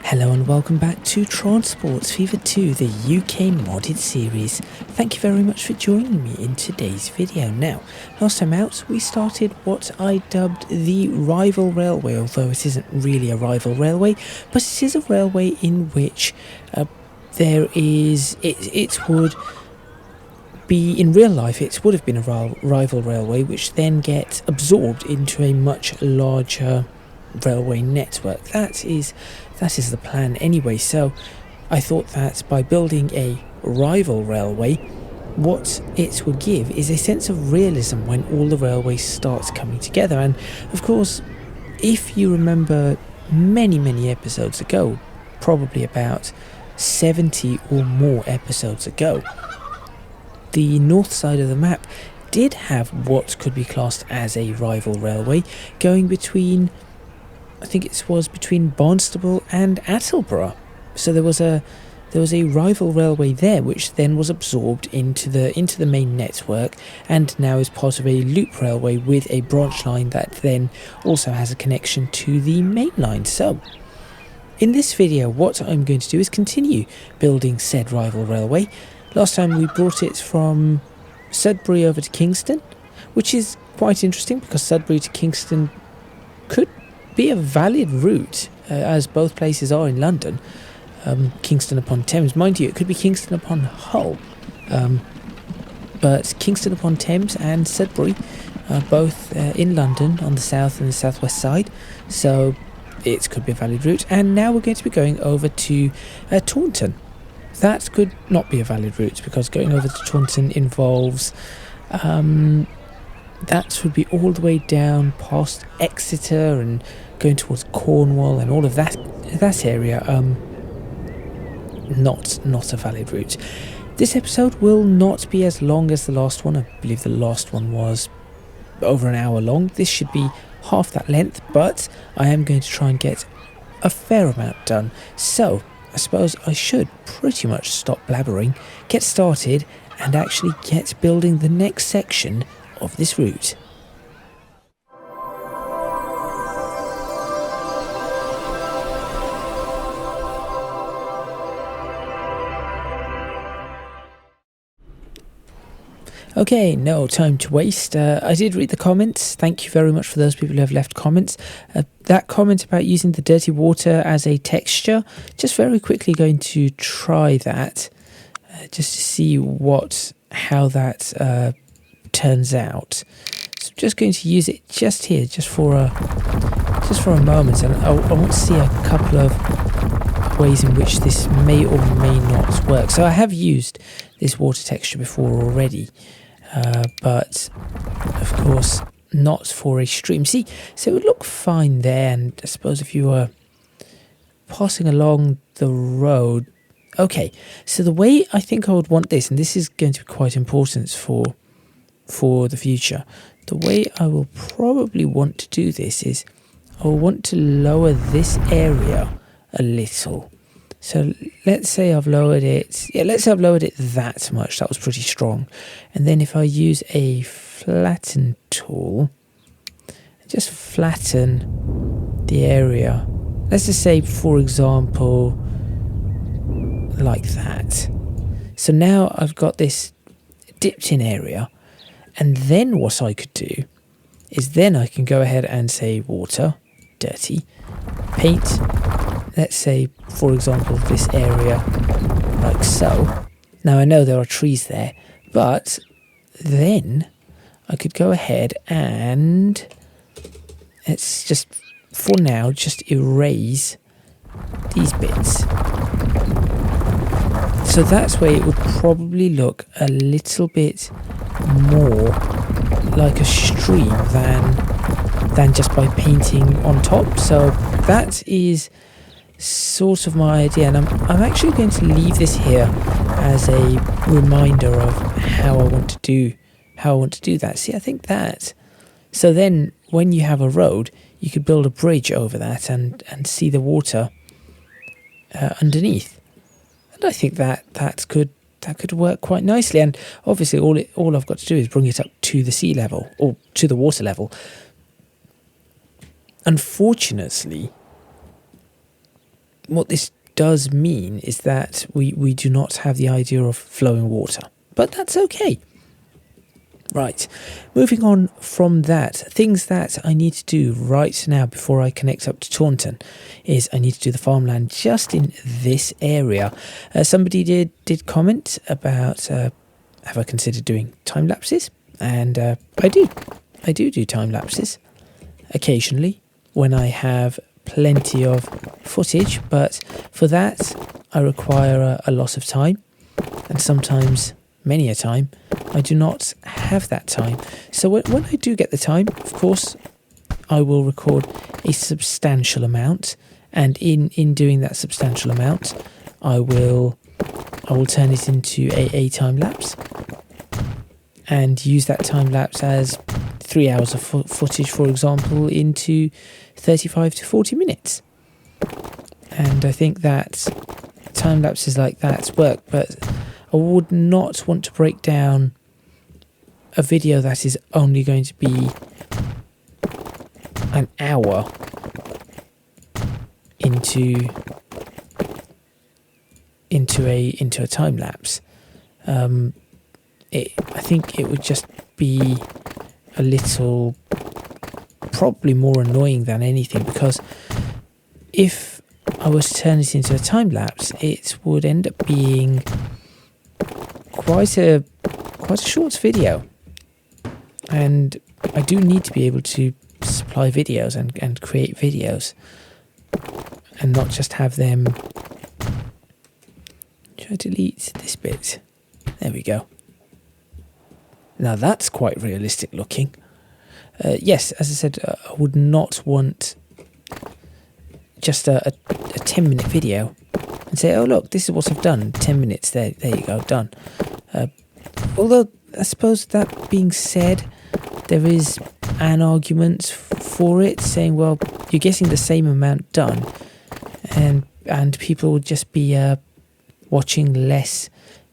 Hello and welcome back to Transports Fever 2, the UK modded series. Thank you very much for joining me in today's video. Now, last time out we started what I dubbed the rival railway, although it isn't really a rival railway, but it is a railway in which it would be, in real life, it would have been a rival railway which then gets absorbed into a much larger railway network. That is the plan anyway. So I thought that by building a rival railway, what it would give is a sense of realism when all the railways start coming together. And of course, if you remember many episodes ago, probably about 70 or more episodes ago, the north side of the map did have what could be classed as a rival railway going between, I think it was between Barnstable and Attleborough. So there was a rival railway there, which then was absorbed into the main network, and now is part of a loop railway with a branch line that then also has a connection to the main line. So in this video, what I'm going to do is continue building said rival railway. Last time we brought it from Sudbury over to Kingston, which is quite interesting because Sudbury to Kingston could be a valid route, as both places are in London. Kingston upon Thames, mind you, it could be Kingston upon Hull, but Kingston upon Thames and Sudbury are both in London on the south and the southwest side, so it could be a valid route. And now we're going to be going over to Taunton. That could not be a valid route because going over to Taunton involves that would be all the way down past Exeter and going towards Cornwall and all of that area. Not a valid route. This episode will not be as long as the last one. I believe the last one was over an hour long. This should be half that length, but I am going to try and get a fair amount done. So I suppose I should pretty much stop blabbering, get started, and actually get building the next section of this route. Okay, no time to waste. I did read the comments. Thank you very much for those people who have left comments. That comment about using the dirty water as a texture, just very quickly going to try that, just to see how that turns out. So I'm just going to use it just here, just for a moment, and I want to see a couple of ways in which this may or may not work. So I have used this water texture before already, but of course not for a stream. See, so it would look fine there, and I suppose if you were passing along the road. Okay, so the way I think I would want this, and this is going to be quite important for the future, the way I will probably want to do this is I will want to lower this area a little. So let's say I've lowered it. Yeah, let's say I've lowered it that much. That was pretty strong. And then if I use a flatten tool, just flatten the area. Let's just say, for example, like that. So now I've got this dipped in area. And then what I could do is then I can go ahead and say water, dirty, paint. Let's say, for example, this area like so. Now I know there are trees there, but then I could go ahead and let's just, for now, just erase these bits. So that's where it would probably look a little bit more like a stream than just by painting on top. So that is sort of my idea, and I'm actually going to leave this here as a reminder of how I want to do that. See, I think that, so then when you have a road, you could build a bridge over that and see the water underneath, and I think that could work quite nicely. And obviously all I've got to do is bring it up to the sea level, or to the water level. Unfortunately, what this does mean is that we do not have the idea of flowing water, but that's okay. Right, moving on from that, things that I need to do right now before I connect up to Taunton is I need to do the farmland just in this area. Somebody did comment about have I considered doing time lapses, and I do time lapses occasionally when I have plenty of footage, but for that I require a lot of time, and sometimes many a time I do not have that time. So when I do get the time, of course I will record a substantial amount, and in doing that substantial amount I will turn it into a time lapse and use that time lapse as 3 hours of footage, for example, into 35 to 40 minutes. And I think that time lapses like that work, but I would not want to break down a video that is only going to be an hour into a time lapse. I think it would just be a little, probably more annoying than anything, because if I was to turn it into a time lapse, it would end up being quite a short video, and I do need to be able to supply videos and create videos, and not just have them. Should I delete this bit? There we go. Now that's quite realistic looking. Yes, as I said, I would not want just a 10-minute video and say, oh look, this is what I've done, 10 minutes, there you go, done. Although, I suppose that being said, there is an argument for it, saying, well, you're getting the same amount done, and people would just be watching less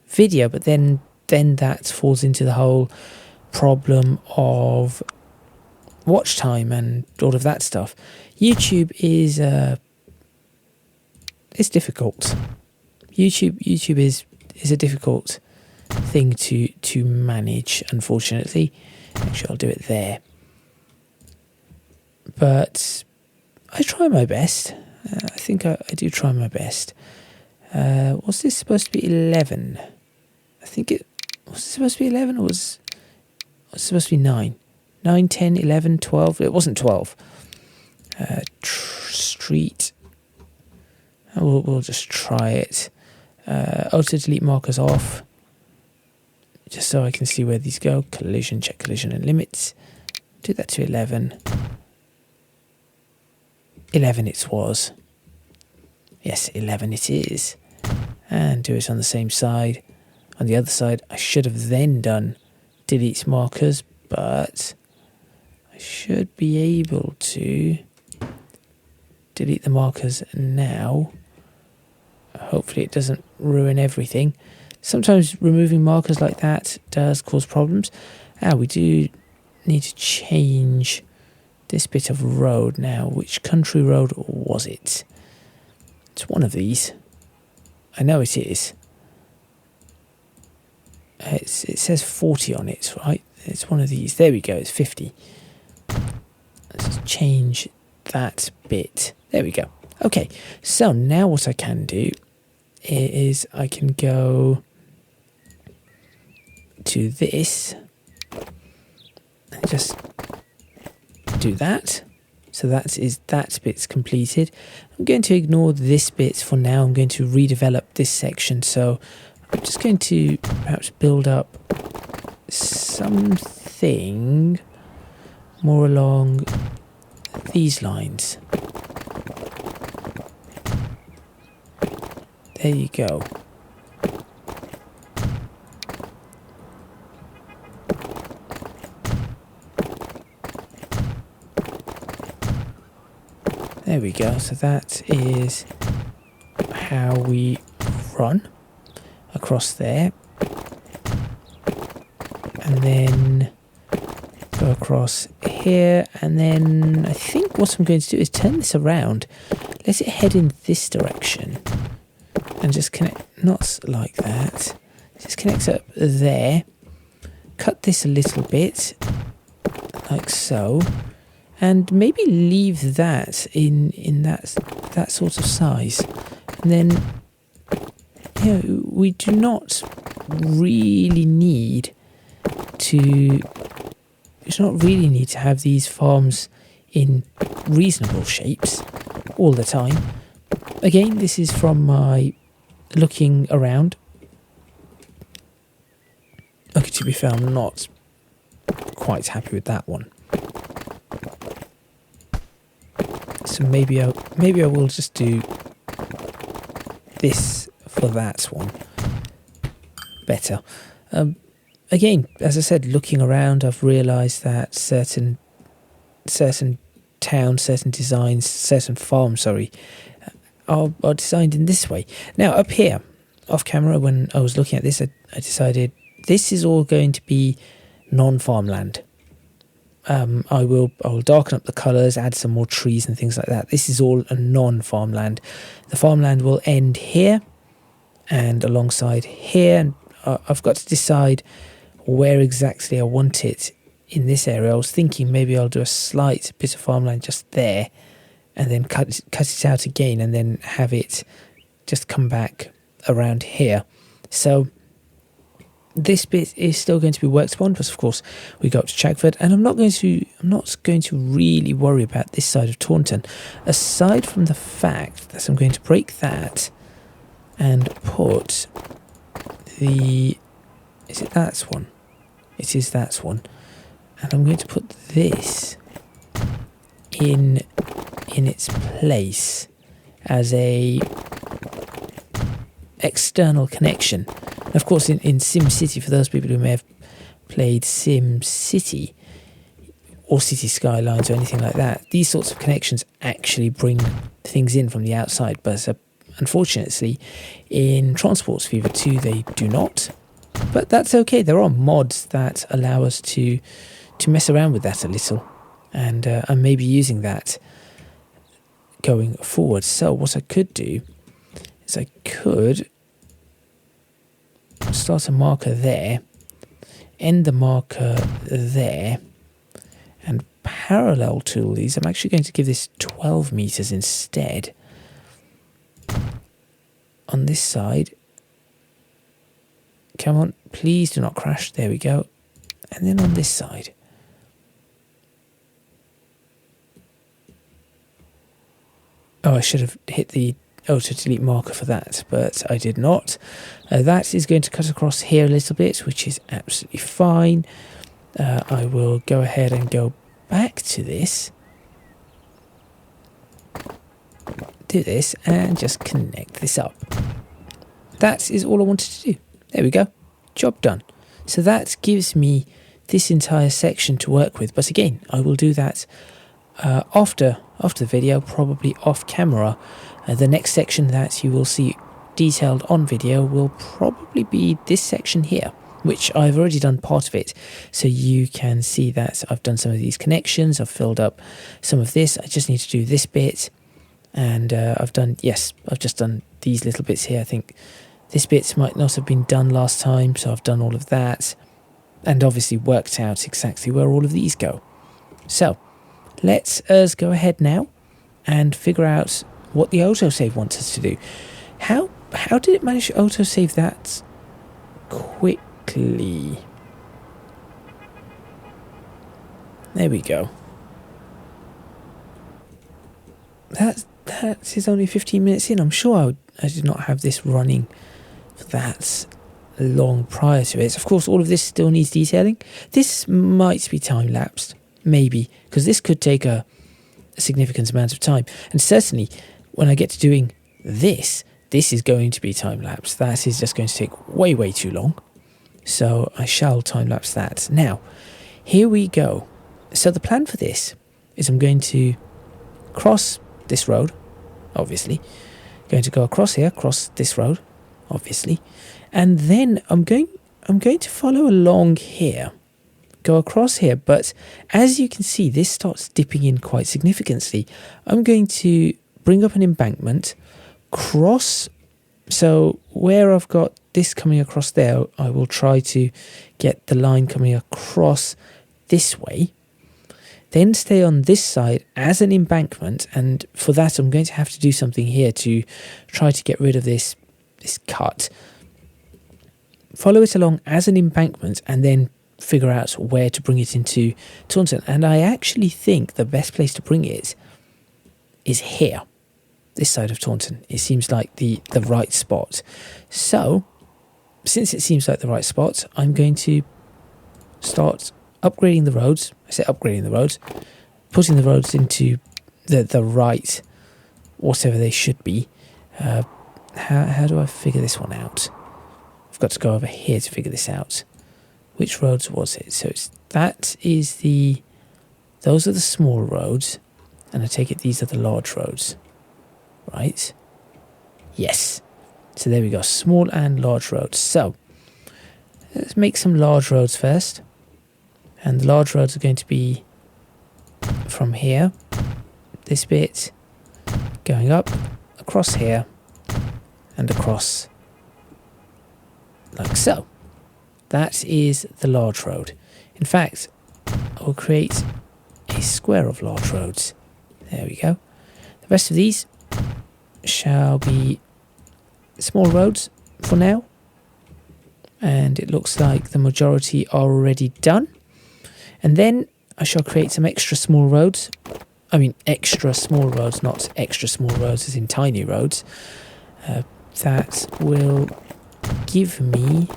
video, but then that falls into the whole problem of watch time and all of that stuff. YouTube is it's difficult. YouTube is a difficult thing to manage, unfortunately. Actually, I'll do it there. But I try my best. I think I do try my best. Was this supposed to be 11? I think it was supposed to be 11, or was it supposed to be 9? 9, 10, 11, 12. It wasn't 12. Street. We'll just try it. Auto delete markers off, just so I can see where these go. Collision, check collision and limits. Do that to 11. 11 it was. Yes, 11 it is. And do it on the same side. On the other side, I should have then done delete markers, but I should be able to delete the markers now. Hopefully it doesn't ruin everything. Sometimes removing markers like that does cause problems. We do need to change this bit of road now. Which country road was it? It's one of these. I know it is. It says 40 on it, right? It's one of these. There we go, it's 50. Let's change that bit. There we go. Okay, so now what I can do is I can go to this and just do that. So that bit's completed. I'm going to ignore this bit for now. I'm going to redevelop this section. So I'm just going to perhaps build up something more along these lines. There you go. There we go. So that is how we run across there. And then go across here. And then I think what I'm going to do is turn this around. let it head in this direction and just connect, not like that, just connect up there, cut this a little bit like so, and maybe leave that in that sort of size. And then, you know, we do not really need to have these farms in reasonable shapes all the time. Again, this is from my looking around. Okay, to be fair, I'm not quite happy with that one. So maybe I will just do this for that one better. Again, as I said, looking around, I've realised that certain towns, certain designs, certain farms, are designed in this way. Now, up here, off camera, when I was looking at this, I decided this is all going to be non-farmland. I will darken up the colours, add some more trees and things like that. This is all a non-farmland. The farmland will end here and alongside here. And I've got to decide where exactly I want it in this area. I was thinking maybe I'll do a slight bit of farmland just there and then cut it out again and then have it just come back around here. So this bit is still going to be worked upon, but of course we go up to Chagford, and I'm not going to really worry about this side of Taunton, aside from the fact that I'm going to break that and put is it that one? It is that one. And I'm going to put this in its place as a external connection. Of course, in SimCity, for those people who may have played SimCity or City Skylines or anything like that, these sorts of connections actually bring things in from the outside. But unfortunately, in Transports Fever 2, they do not. But that's okay. There are mods that allow us to mess around with that a little, and I may be using that going forward. So what I could do is I could start a marker there, end the marker there, and parallel tool these. I'm actually going to give this 12 meters instead on this side. Come on, please do not crash. There we go. And then on this side. Oh, I should have hit the auto delete marker for that, but I did not. That is going to cut across here a little bit, which is absolutely fine. I will go ahead and go back to this. Do this and just connect this up. That is all I wanted to do. There we go. Job done. So that gives me this entire section to work with. But again, I will do that after the video, probably off camera. The next section that you will see detailed on video will probably be this section here, which I've already done part of it. So you can see that I've done some of these connections. I've filled up some of this. I just need to do this bit. And I've just done these little bits here. I think this bit might not have been done last time, so I've done all of that and obviously worked out exactly where all of these go. So let's go ahead now and figure out what the autosave wants us to do. How did it manage to autosave that quickly? There we go. That is only 15 minutes in. I'm sure I did not have this running for that long prior to it. Of course, all of this still needs detailing. This might be time-lapsed, maybe, because this could take a significant amount of time. And certainly, when I get to doing this is going to be time-lapsed. That is just going to take way, way too long. So I shall time-lapse that. Now, here we go. So the plan for this is I'm going to cross this road, obviously. Going to go across here, cross this road, obviously. And then I'm going to follow along here, go across here, but as you can see, this starts dipping in quite significantly. I'm going to bring up an embankment, cross. So where I've got this coming across there, I will try to get the line coming across this way. Then stay on this side as an embankment, and for that I'm going to have to do something here to try to get rid of this cut. Follow it along as an embankment and then figure out where to bring it into Taunton. And I actually think the best place to bring it is here, this side of Taunton. It seems like the right spot. So, since it seems like the right spot, I'm going to start upgrading the roads. I say upgrading the roads, putting the roads into the right, whatever they should be. How do I figure this one out? I've got to go over here to figure this out. Which roads was it? So those are the small roads, and I take it these are the large roads, right? Yes. So there we go, small and large roads. So let's make some large roads first, and the large roads are going to be from here, this bit, going up, across here, and across like so. That is the large road. In fact, I will create a square of large roads. There we go. The rest of these shall be small roads for now. And it looks like the majority are already done. And then I shall create some extra small roads. I mean extra small roads, not extra small roads as in tiny roads. That will give me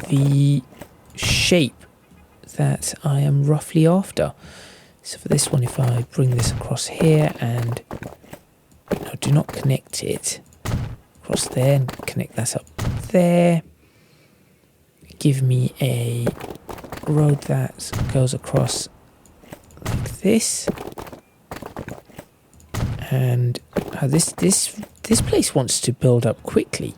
the shape that I am roughly after. So for this one, if I bring this across here and no, do not connect it across there and connect that up there, give me a road that goes across like this. And this place wants to build up quickly.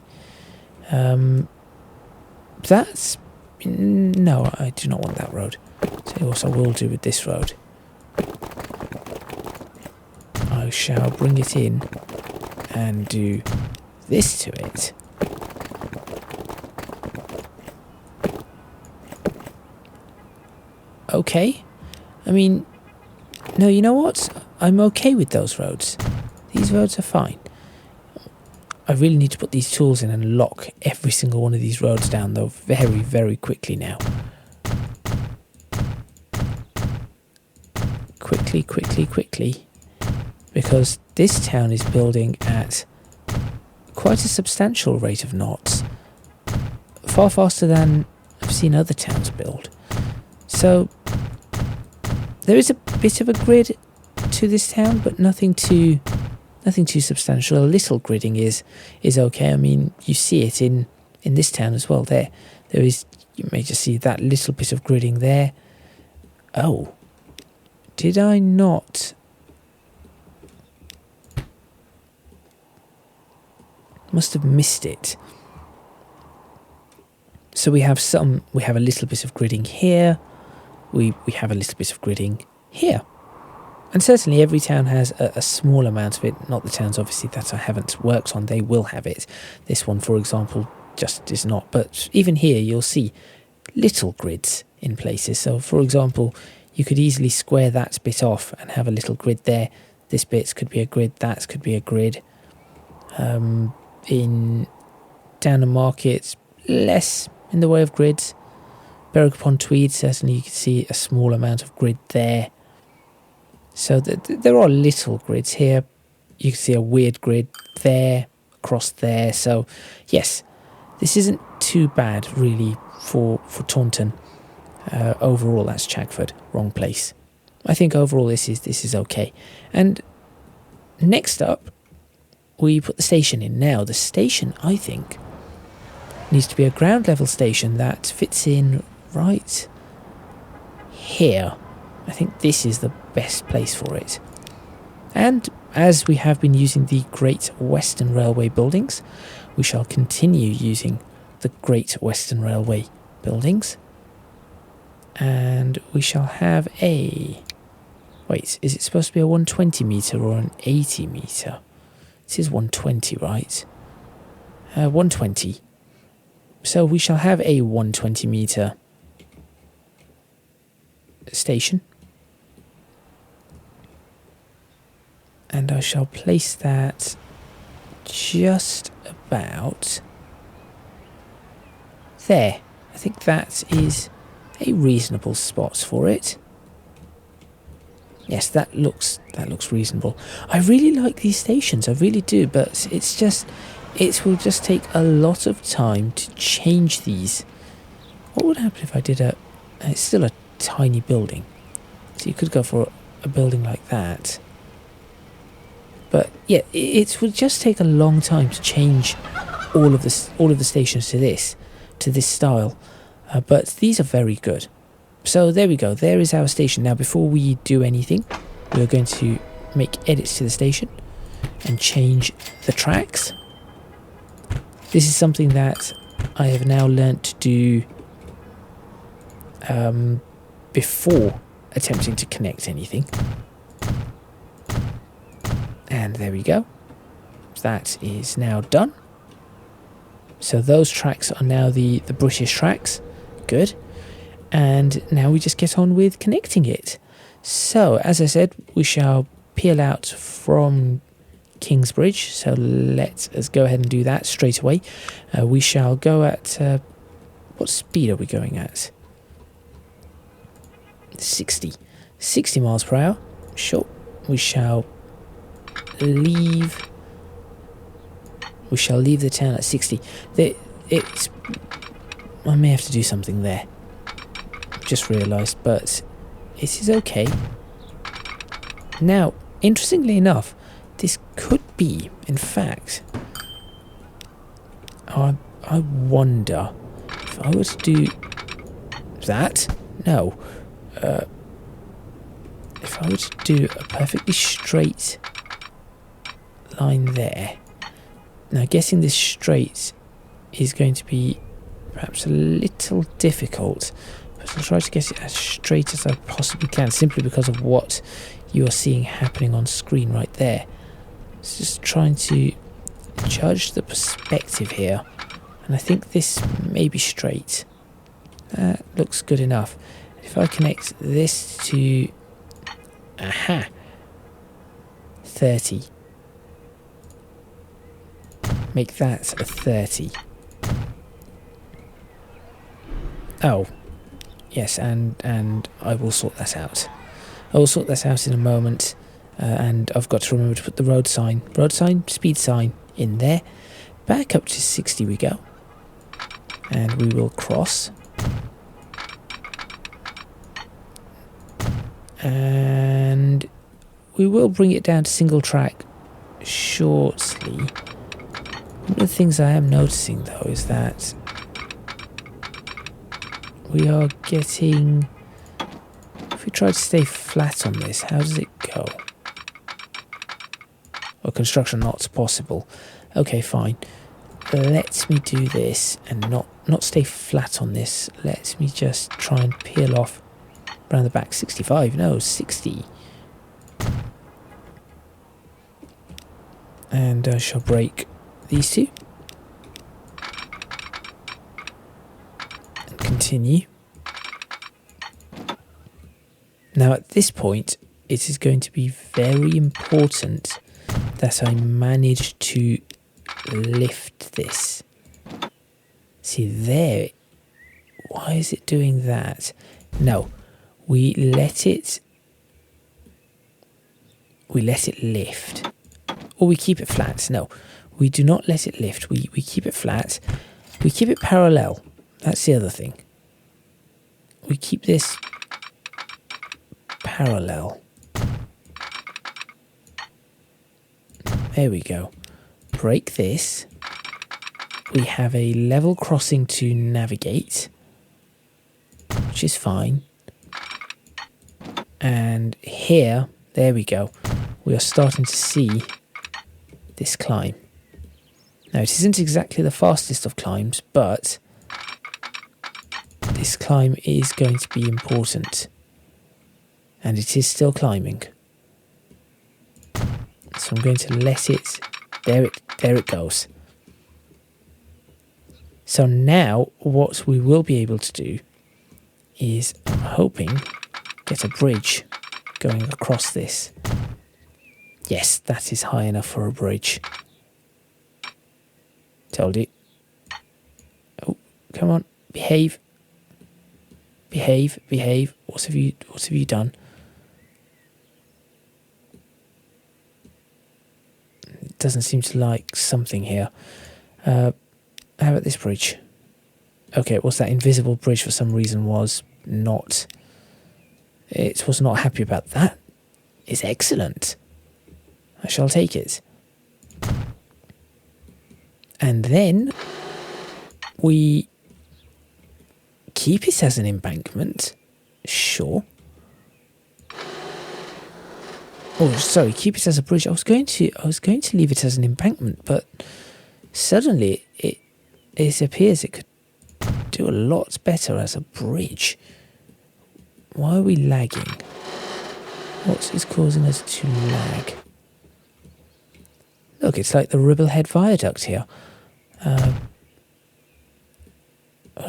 No, I do not want that road. So what I will do with this road, I shall bring it in and do this to it. Okay. I mean, no, you know what? I'm okay with those roads. These roads are fine. I really need to put these tools in and lock every single one of these roads down, though, very, very quickly now. Quickly. Because this town is building at quite a substantial rate of knots. Far faster than I've seen other towns build. So, there is a bit of a grid to this town, but nothing too substantial. A little gridding is okay. I mean, you see it in this town as well. There is, you may just see that little bit of gridding there. Oh, did I not? Must have missed it. So we have a little bit of gridding here. We have a little bit of gridding here. And certainly every town has a small amount of it. Not the towns, obviously, that I haven't worked on. They will have it. This one, for example, just is not. But even here, you'll see little grids in places. So, for example, you could easily square that bit off and have a little grid there. This bit could be a grid. That could be a grid. In Downham Market, less in the way of grids. Berwick upon Tweed, certainly you can see a small amount of grid there. So there are little grids here. You can see a weird grid there, across there. So yes, this isn't too bad really for Taunton. Overall, that's Chagford, wrong place. I think overall this is okay. And next up, we put the station in. Now the station, I think, needs to be a ground level station that fits in right here. I think this is the best place for it. And as we have been using the Great Western Railway buildings, we shall continue using the Great Western Railway buildings. And we shall have a Wait, is it supposed to be a 120 metre or an 80 metre? This is 120, right? 120. So we shall have a 120 metre station. And I shall place that just about there. I think that is a reasonable spot for it. Yes, that looks reasonable. I really like these stations, I really do, but it will just take a lot of time to change these. What would happen if I did it's still a tiny building. So you could go for a building like that. But yeah, it would just take a long time to change all of the stations to this style. But these are very good. So there we go, there is our station. Now before we do anything, we're going to make edits to the station and change the tracks. This is something that I have now learnt to do before attempting to connect anything. And there we go. That is now done. So those tracks are now the British tracks. Good. And now we just get on with connecting it. So, as I said, we shall peel out from Kingsbridge. So let us go ahead and do that straight away. We shall go at... what speed are we going at? 60. 60 miles per hour. Sure. We shall leave the town at 60. I may have to do something there. Just realised, but it is okay. Now, interestingly enough, this could be, in fact, I wonder if I were to do that. No, if I were to do a perfectly straight line there. Now, getting this straight is going to be perhaps a little difficult. I'll try to get it as straight as I possibly can, simply because of what you are seeing happening on screen right there. It's just trying to judge the perspective here, and I think this may be straight. That looks good enough. If I connect this to 30, make that a 30. Oh. Yes, and I will sort that out. I will sort that out in a moment, and I've got to remember to put the road sign, speed sign in there. Back up to 60 we go, and we will cross. And we will bring it down to single track shortly. One of the things I am noticing though is that we are getting... If we try to stay flat on this, how does it go? Or construction not possible. Okay, fine. Let me do this and not stay flat on this. Let me just try and peel off around the back. 65, no, 60. And I shall break these two. Continue. Now at this point it is going to be very important that I manage to lift this. See there, why is it doing that? No, we let it lift, or we keep it flat. No, we do not let it lift, we keep it flat, we keep it parallel. That's the other thing. We keep this parallel. There we go. Break this. We have a level crossing to navigate, which is fine. And here, there we go. We are starting to see this climb. Now, it isn't exactly the fastest of climbs, but this climb is going to be important. And it is still climbing. So I'm going to let it, there it goes. So now what we will be able to do is, I'm hoping, get a bridge going across this. Yes, that is high enough for a bridge. Told you. Oh, come on, behave. Behave, behave. What have you done? It doesn't seem to like something here. How about this bridge? Okay, what's that invisible bridge for some reason was not... It was not happy about that. It's excellent. I shall take it. And then we keep it as an embankment. Sure. Oh, sorry, keep it as a bridge. I was going to leave it as an embankment, but suddenly it appears it could do a lot better as a bridge. Why are we lagging? What is causing us to lag? Look, it's like the Ribblehead viaduct here. Oh,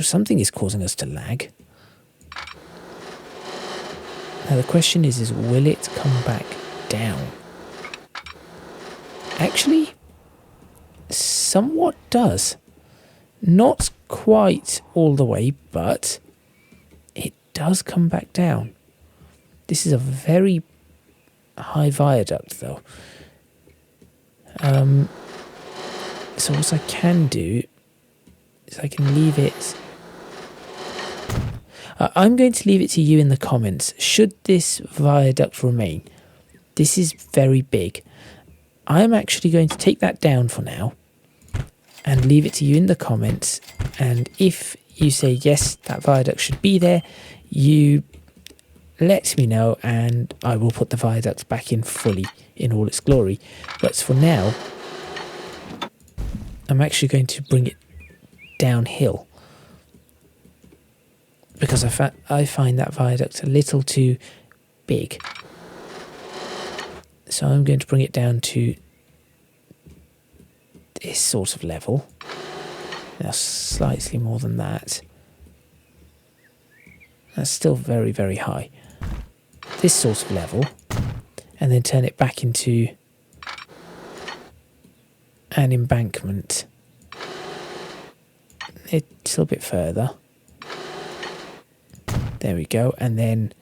something is causing us to lag. Now the question is will it come back down? Actually, somewhat does. Not quite all the way, but it does come back down. This is a very high viaduct, though. So what I can do is I can leave it... I'm going to leave it to you in the comments. Should this viaduct remain? This is very big. I'm actually going to take that down for now and leave it to you in the comments. And if you say, yes, that viaduct should be there, you let me know and I will put the viaduct back in fully in all its glory. But for now, I'm actually going to bring it downhill because I find that viaduct a little too big. So I'm going to bring it down to this sort of level. Now slightly more than that. That's still very, very high. This sort of level. And then turn it back into an embankment. It's a little bit further. There we go. And then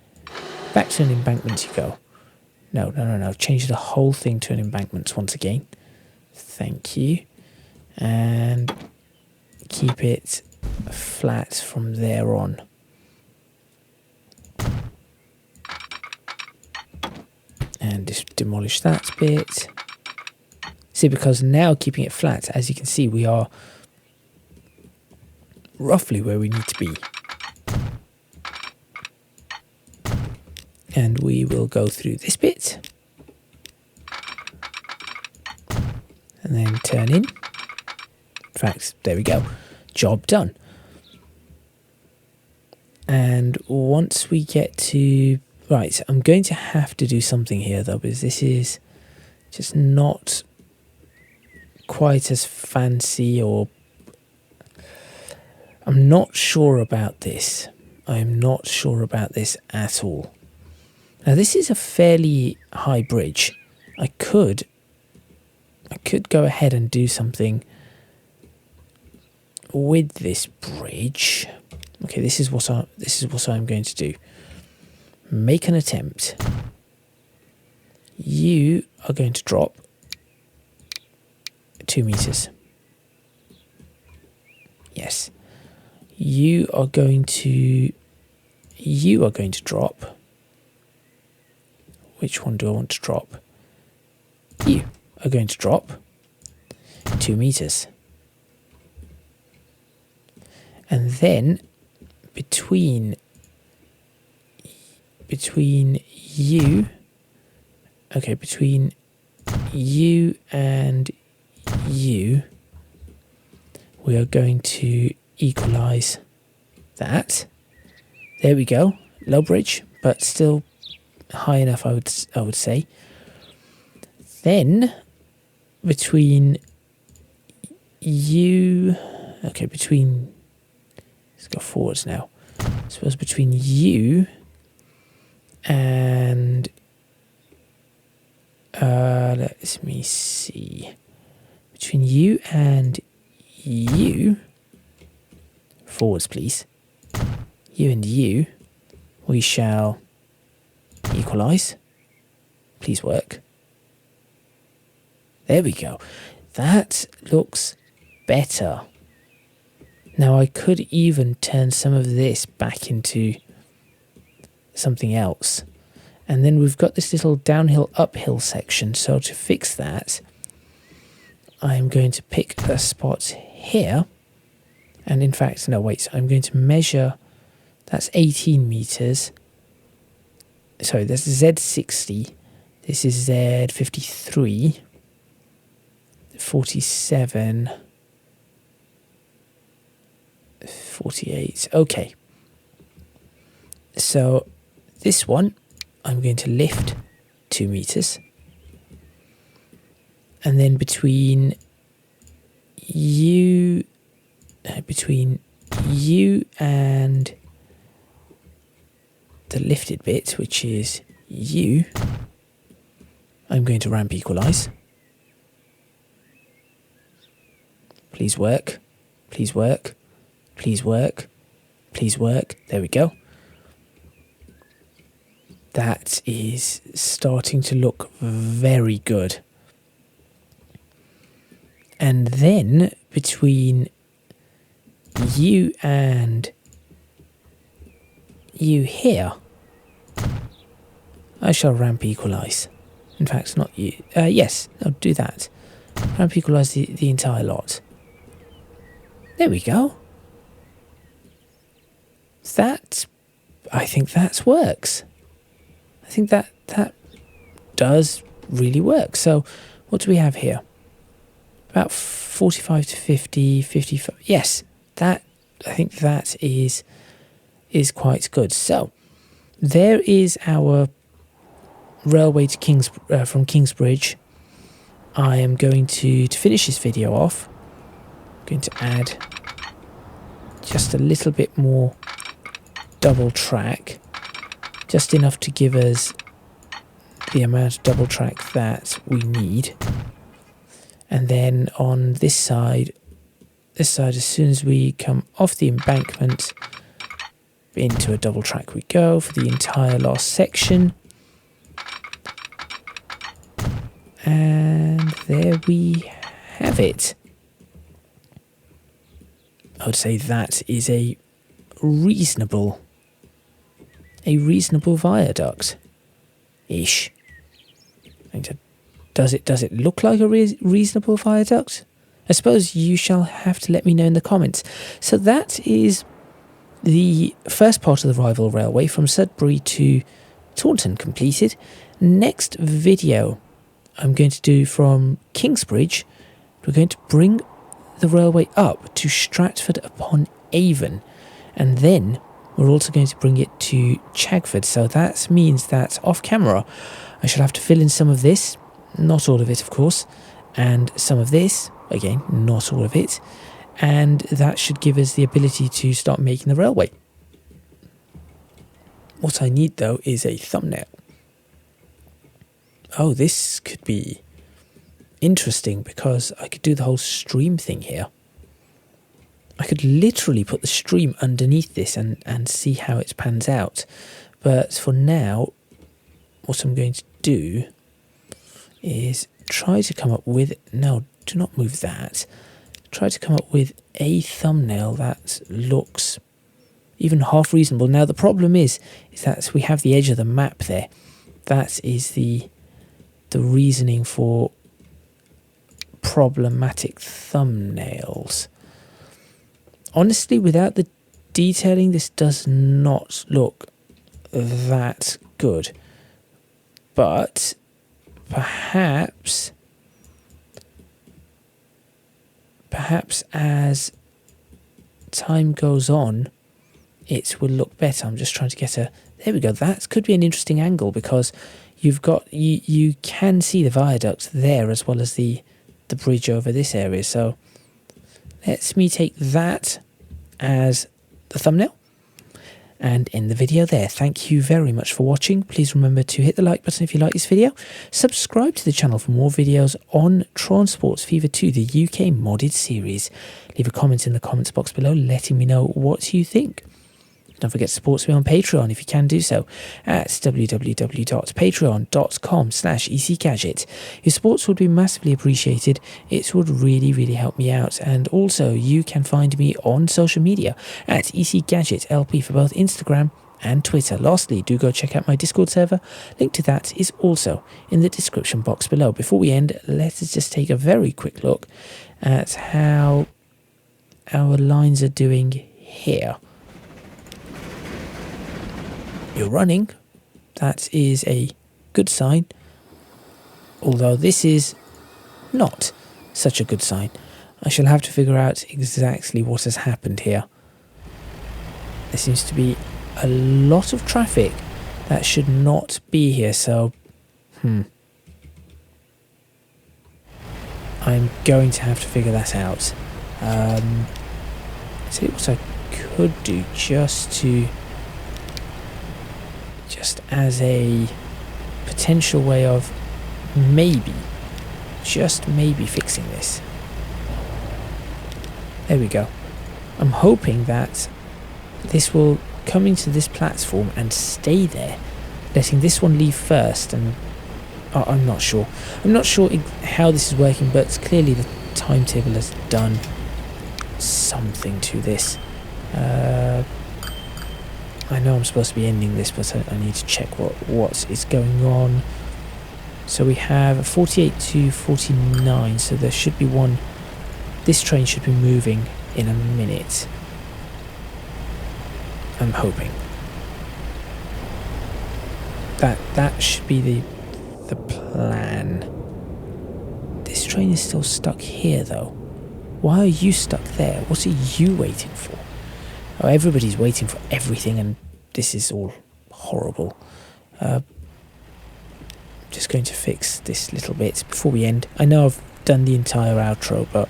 back to an embankment you go. No. Change the whole thing to an embankment once again. Thank you. And keep it flat from there on. And just demolish that bit. See, because now keeping it flat, as you can see, we are roughly where we need to be. And we will go through this bit. And then turn in. In fact, there we go. Job done. And once we get to... Right, I'm going to have to do something here, though, because this is just not quite as fancy, or... I'm not sure about this. I'm not sure about this at all. Now, this is a fairly high bridge. I could go ahead and do something with this bridge. Okay, this is what I'm going to do. Make an attempt. You are going to drop 2 meters. Yes. You are going to drop. Which one do I want to drop? You are going to drop 2 meters. And then between you and you, we are going to equalize that. There we go. Low bridge, but still high enough, I would say. Then between you, okay, between, let's go forwards now. I suppose between you and let me see. Between you and you, forwards please. You and you, we shall equalize. Please work. There we go. That looks better. Now I could even turn some of this back into something else. And then we've got this little downhill uphill section. So to fix that, I'm going to pick a spot here. And in fact, no, wait, I'm going to measure, that's 18 meters. Sorry, that's Z60. This is Z53. 47. 48. Okay. So this one, I'm going to lift 2 meters. And then between you and the lifted bit, which is you, I'm going to ramp equalize. Please work. Please work. Please work. Please work. There we go. That is starting to look very good. And then between you and you here, I shall ramp equalize. In fact, not you. Yes, I'll do that. Ramp equalize the entire lot. There we go. I think that works. I think that does really work. So what do we have here? About 45 to 50, 55. Yes, I think that is quite good. So there is our railway to from Kingsbridge. I am going to finish this video off. I'm going to add just a little bit more double track, just enough to give us the amount of double track that we need. And then on this side, as soon as we come off the embankment, into a double track we go for the entire last section. And there we have it. I would say that is a reasonable viaduct-ish. Does it look like a reasonable viaduct? I suppose you shall have to let me know in the comments. So that is the first part of the rival railway from Sudbury to Taunton completed. Next video I'm going to do from Kingsbridge. We're going to bring the railway up to Stratford upon Avon, and then we're also going to bring it to Chagford. So that means that off camera I shall have to fill in some of this, not all of it of course, and some of this, again not all of it, and that should give us the ability to start making the railway. What I need though is a thumbnail. Oh, this could be interesting because I could do the whole stream thing here. I could literally put the stream underneath this and see how it pans out. But for now, what I'm going to do is try to come up with... No, do not move that. Try to come up with a thumbnail that looks even half reasonable. Now, the problem is that we have the edge of the map there. That is the reasoning for problematic thumbnails. Honestly, without the detailing, this does not look that good. But perhaps as time goes on, it will look better. I'm just trying to get a... There we go. That could be an interesting angle because you've got... You can see the viaduct there as well as the bridge over this area. So let me take that as the thumbnail and end the video there. Thank you very much for watching. Please remember to hit the like button if you like this video. Subscribe to the channel for more videos on Tron Sports Fever 2, the UK modded series. Leave a comment in the comments box below letting me know what you think. Don't forget to support me on Patreon if you can do so at www.patreon.com/ECGadget. Your support would be massively appreciated. It would really help me out. And also you can find me on social media at ECGadgetLP for both Instagram and Twitter. Lastly, do go check out my Discord server. Link to that is also in the description box below. Before we end, let us just take a very quick look at how our lines are doing here. You're running. That is a good sign. Although this is not such a good sign. I shall have to figure out exactly what has happened here. There seems to be a lot of traffic that should not be here, so I'm going to have to figure that out. See what I could do just as a potential way of maybe, just maybe fixing this. There we go. I'm hoping that this will come into this platform and stay there, letting this one leave first, and I'm not sure. I'm not sure how this is working, but clearly the timetable has done something to this. I know I'm supposed to be ending this, but I need to check what is going on. So we have 48 to 49, so there should be one. This train should be moving in a minute. I'm hoping. That should be the plan. This train is still stuck here though. Why are you stuck there? What are you waiting for? Oh, everybody's waiting for everything, and this is all horrible. Just going to fix this little bit before we end. I know I've done the entire outro, but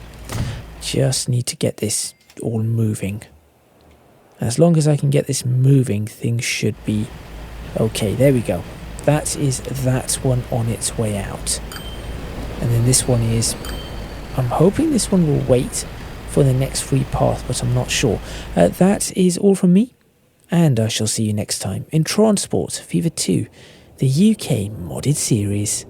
just need to get this all moving. As long as I can get this moving, things should be okay. There we go. That is that one on its way out. And then this one is... I'm hoping this one will wait for the next free path, but I'm not sure. That is all from me, and I shall see you next time in Tron Sports Fever 2, the UK modded series.